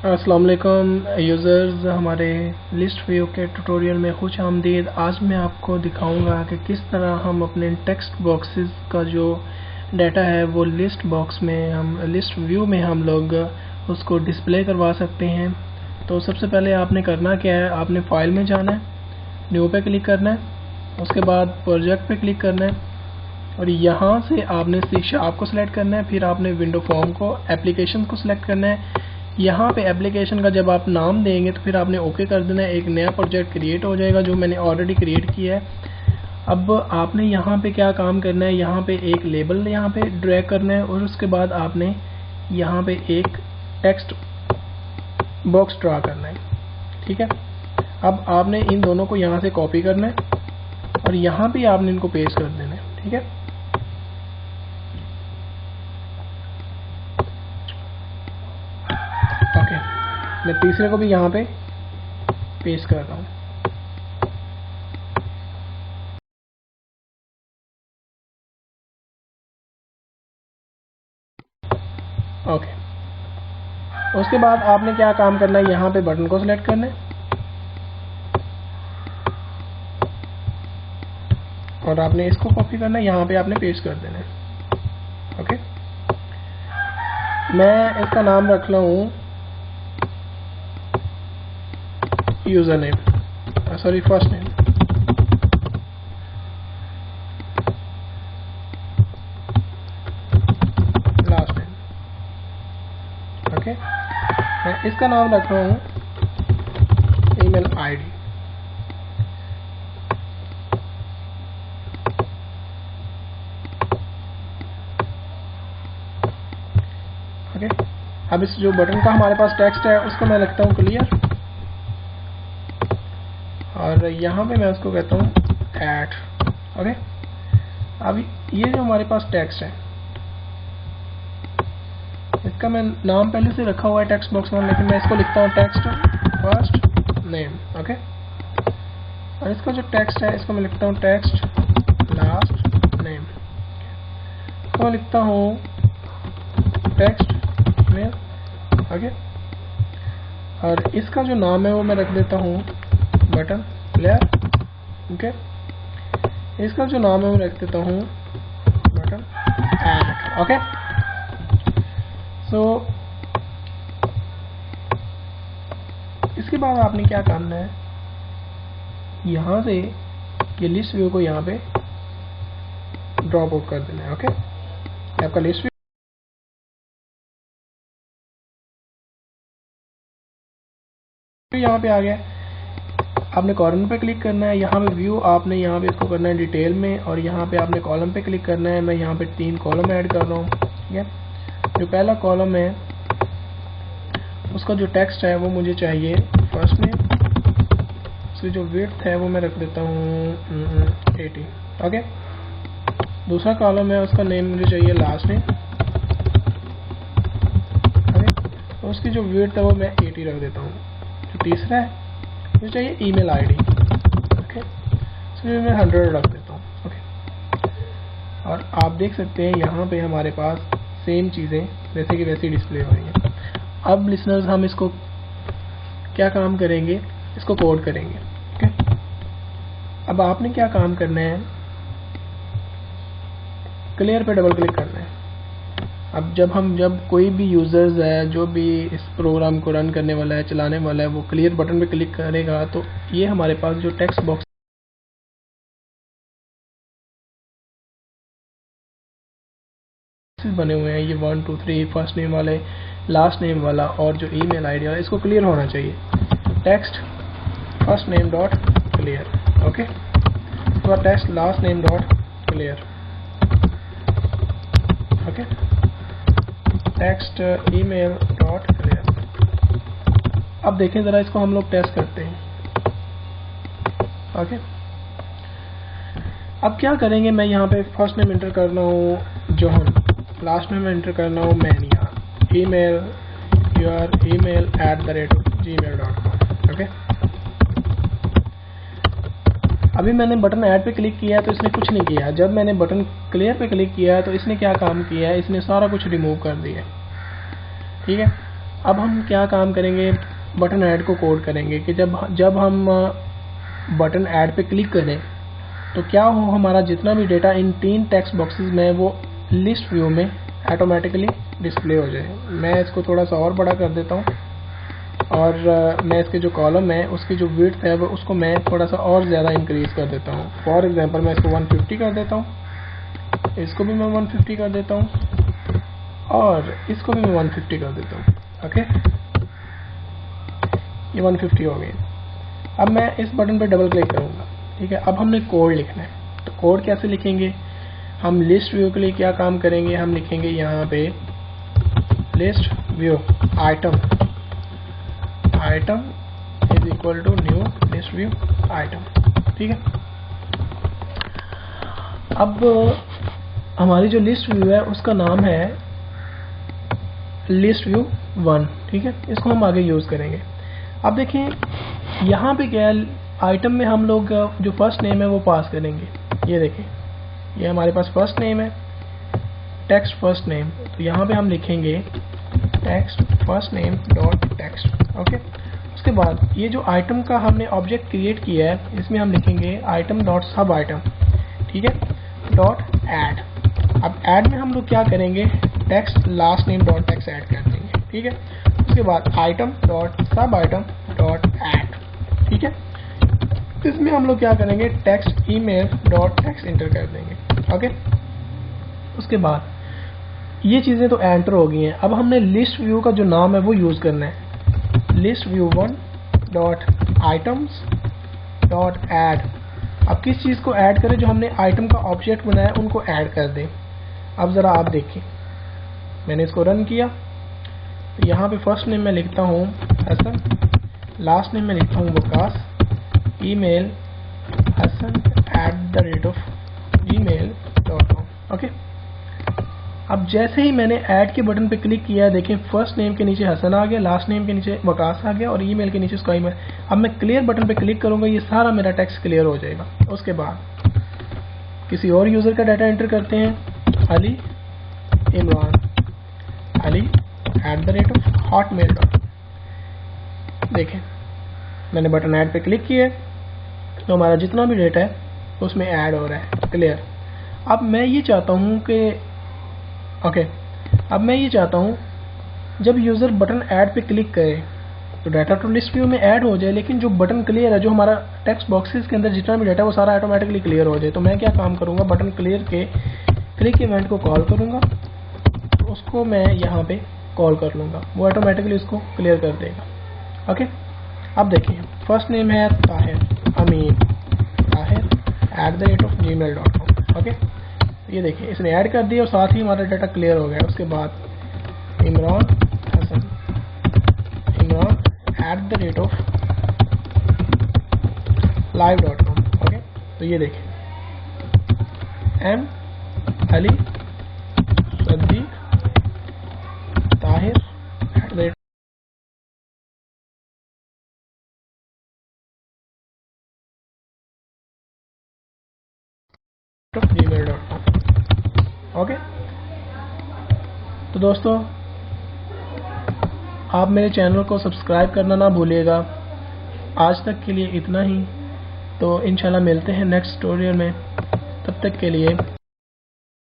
अस्सलाम वालेकुम यूज़र्स, हमारे लिस्ट व्यू के ट्यूटोरियल में खुश आमदीद। आज मैं आपको दिखाऊंगा कि किस तरह हम अपने टेक्स्ट बॉक्सेस का जो डाटा है वो लिस्ट बॉक्स में लिस्ट व्यू में हम लोग उसको डिस्प्ले करवा सकते हैं। तो सबसे पहले आपने करना क्या है, आपने फाइल में जाना है, न्यू पे क्लिक करना है, उसके बाद प्रोजेक्ट पे क्लिक करना है और यहाँ से आपने C# को सिलेक्ट करना है। फिर आपने विंडो फॉर्म को एप्लीकेशन को सिलेक्ट करना है। यहाँ पे एप्लीकेशन का जब आप नाम देंगे तो फिर आपने ओके कर देना है। एक नया प्रोजेक्ट क्रिएट हो जाएगा जो मैंने ऑलरेडी क्रिएट किया है। अब आपने यहाँ पे क्या काम करना है, यहाँ पे एक लेबल यहाँ पे ड्रैग करना है और उसके बाद आपने यहाँ पे एक टेक्स्ट बॉक्स ड्रा करना है। ठीक है, अब आपने इन दोनों को यहाँ से कॉपी करना है और यहाँ पे आपने इनको पेस्ट कर देना है। ठीक है, मैं तीसरे को भी यहाँ पे पेस्ट कर रहा हूँ। ओके, उसके बाद आपने क्या काम करना है, यहाँ पे बटन को सिलेक्ट करना है और आपने इसको कॉपी करना है, यहाँ पे आपने पेस्ट कर देना है। ओके, मैं इसका नाम रख रहा हूँ user name, sorry first name. Last name. Okay, मैं इसका नाम रख रहा हूँ ईमेल आईडी। ओके, अब इस जो बटन का हमारे पास टेक्स्ट है उसको मैं लिखता हूँ क्लियर और यहाँ पे मैं उसको कहता हूँ ऐड। ओके, अब ये जो हमारे पास टेक्स्ट है इसका मैं नाम पहले से रखा हुआ है टेक्स्ट बॉक्स में, लेकिन मैं इसको लिखता हूँ टेक्स्ट फर्स्ट नेम। ओके, और इसका जो टेक्स्ट है इसको मैं लिखता हूँ टेक्स्ट लास्ट नेम। इसको मैं लिखता हूँ टेक्स्ट ईमेल। ओके, और इसका जो नाम है वो मैं रख देता हूँ बटन क्लियर। ओके, इसका जो नाम है मैं रख देता हूँ बटन ऐड। ओके, सो इसके बाद आपने क्या करना है, यहाँ से ये लिस्ट व्यू को यहाँ पे ड्रॉप आउट कर देना है। ओके, आपका लिस्ट व्यू यहाँ पे आ गया। आपने कॉर्नर पे क्लिक करना है, यहाँ पे व्यू आपने यहाँ पे इसको करना है डिटेल में और यहाँ पे आपने कॉलम पे क्लिक करना है। मैं यहाँ पे 3 कॉलम ऐड कर रहा हूँ। ठीक है, जो पहला कॉलम है उसका जो टेक्स्ट है वो मुझे चाहिए फर्स्ट नेम, उसकी जो विड्थ है वो मैं रख देता हूँ 80। ओके, दूसरा कॉलम है उसका नेम मुझे चाहिए लास्ट नेम। ओके, तो उसकी जो विड्थ है वो मैं 80 रख देता हूँ। जो तीसरा है मुझे चाहिए ईमेल आईडी। ओके, इसलिए मैं 100 रख देता हूँ। ओके, और आप देख सकते हैं यहाँ पे हमारे पास सेम चीज़ें वैसे की वैसी डिस्प्ले हो रही हैं। अब लिसनर्स हम इसको क्या काम करेंगे, इसको कोड करेंगे। ओके, अब आपने क्या काम करना है, क्लियर पे डबल क्लिक करना है। अब जब कोई भी यूजर्स है जो भी इस प्रोग्राम को रन करने वाला है, चलाने वाला है, वो क्लियर बटन पे क्लिक करेगा तो ये हमारे पास जो टेक्स्ट बॉक्स बने हुए हैं, ये 1 2 3 फर्स्ट नेम वाले, लास्ट नेम वाला और जो ईमेल आईडी वाला, इसको क्लियर होना चाहिए। Text first name dot clear. Okay, तो text last name dot clear. Okay, text email dot clear. अब देखें जरा, इसको हम लोग टेस्ट करते हैं। ओके, अब क्या करेंगे, मैं यहाँ पे फर्स्ट नेम एंटर करना हूँ जोहन, लास्ट नेम एंटर करना हूँ mania, email your email @gmail.com। Okay, अभी मैंने बटन ऐड पे क्लिक किया तो इसने कुछ नहीं किया। जब मैंने बटन क्लियर पे क्लिक किया तो इसने क्या काम किया है, इसने सारा कुछ रिमूव कर दिया। ठीक है, अब हम क्या काम करेंगे, बटन ऐड को कोड करेंगे कि जब हम बटन ऐड पे क्लिक करें तो क्या हो, हमारा जितना भी डेटा इन 3 टेक्स्ट बॉक्सेस में वो लिस्ट व्यू में ऑटोमेटिकली डिस्प्ले हो जाए। मैं इसको थोड़ा सा और बड़ा कर देता हूँ और मैं इसके जो कॉलम है उसकी जो विड्थ है वो उसको मैं थोड़ा सा और ज़्यादा इंक्रीज कर देता हूँ। फॉर एग्जांपल मैं इसको 150 कर देता हूँ, इसको भी मैं 150 कर देता हूँ और इसको भी मैं 150 कर देता हूँ। ओके, ये 150 हो गई। अब मैं इस बटन पर डबल क्लिक करूँगा। ठीक है, अब हमने कोड लिखना है। तो कोड कैसे लिखेंगे, हम लिस्ट व्यू के लिए क्या काम करेंगे, हम लिखेंगे यहाँ पे list view item is equal to new list view item. ठीक है, अब हमारी जो लिस्ट व्यू है उसका नाम है लिस्ट व्यू 1। ठीक है, इसको हम आगे यूज करेंगे। अब देखें यहाँ पे क्या है, आइटम में हम लोग जो फर्स्ट नेम है वो पास करेंगे। ये देखें, ये हमारे पास फर्स्ट नेम है, टेक्स्ट फर्स्ट नेम। तो यहाँ पे हम लिखेंगे text first name dot text. Okay, उसके बाद ये जो आइटम का हमने ऑब्जेक्ट क्रिएट किया है इसमें हम लिखेंगे आइटम डॉट सब आइटम। ठीक है, डॉट ऐड। अब ऐड में हम लोग क्या करेंगे, text last name dot text add कर देंगे। ठीक है, उसके बाद आइटम डॉट सब आइटम डॉट ऐड। ठीक है, इसमें हम लोग क्या करेंगे, text email dot text inter कर देंगे। ओके, उसके बाद ये चीज़ें तो एंटर हो गई हैं। अब हमने लिस्ट व्यू का जो नाम है वो यूज़ करना है, list view 1 dot items dot add. अब किस चीज़ को ऐड करें, जो हमने आइटम का ऑब्जेक्ट बनाया उनको ऐड कर दें। अब ज़रा आप देखिए, मैंने इसको रन किया तो यहाँ पे फर्स्ट नेम मैं लिखता हूँ हसन, लास्ट नेम मैं लिखता हूँ वकास, ईमेल hasan@gmail.com। ओके, अब जैसे ही मैंने ऐड के बटन पे क्लिक किया, देखें फर्स्ट नेम के नीचे हसन आ गया, लास्ट नेम के नीचे वकास आ गया और ईमेल के नीचे उसका ईमेल। अब मैं क्लियर बटन पे क्लिक करूंगा, ये सारा मेरा टेक्स्ट क्लियर हो जाएगा। उसके बाद किसी और यूजर का डाटा एंटर करते हैं, अली इमरान ali@hotmail.com। देखें मैंने बटन ऐड पे क्लिक किया तो हमारा जितना भी डेटा है उसमें ऐड हो रहा है। क्लियर। अब मैं ये चाहता हूँ कि अब मैं ये चाहता हूँ जब यूज़र बटन ऐड पे क्लिक करे तो डाटा टू लिस्ट व्यू में ऐड हो जाए, लेकिन जो बटन क्लियर है, जो हमारा टेक्स्ट बॉक्सेस के अंदर जितना भी डाटा है वो सारा ऑटोमेटिकली क्लियर हो जाए। तो मैं क्या काम करूँगा, बटन क्लियर के क्लिक इवेंट को कॉल करूँगा, तो उसको मैं यहाँ पे कॉल कर लूँगा, वो ऑटोमेटिकली उसको क्लियर कर देगा। ओके, अब देखिए फर्स्ट नेम है ताहिर अमीन @gmail.com। ओके, ये देखिए इसने ऐड कर दिया और साथ ही हमारा डाटा क्लियर हो गया। उसके बाद इमरान हसन @live.com। ओके, तो ये देखिए M Ali Siddique Tahir gmail.com। Okay, तो दोस्तों आप मेरे चैनल को सब्सक्राइब करना ना भूलिएगा। आज तक के लिए इतना ही, तो इंशाल्लाह मिलते हैं नेक्स्ट ट्यूटोरियल में। तब तक के लिए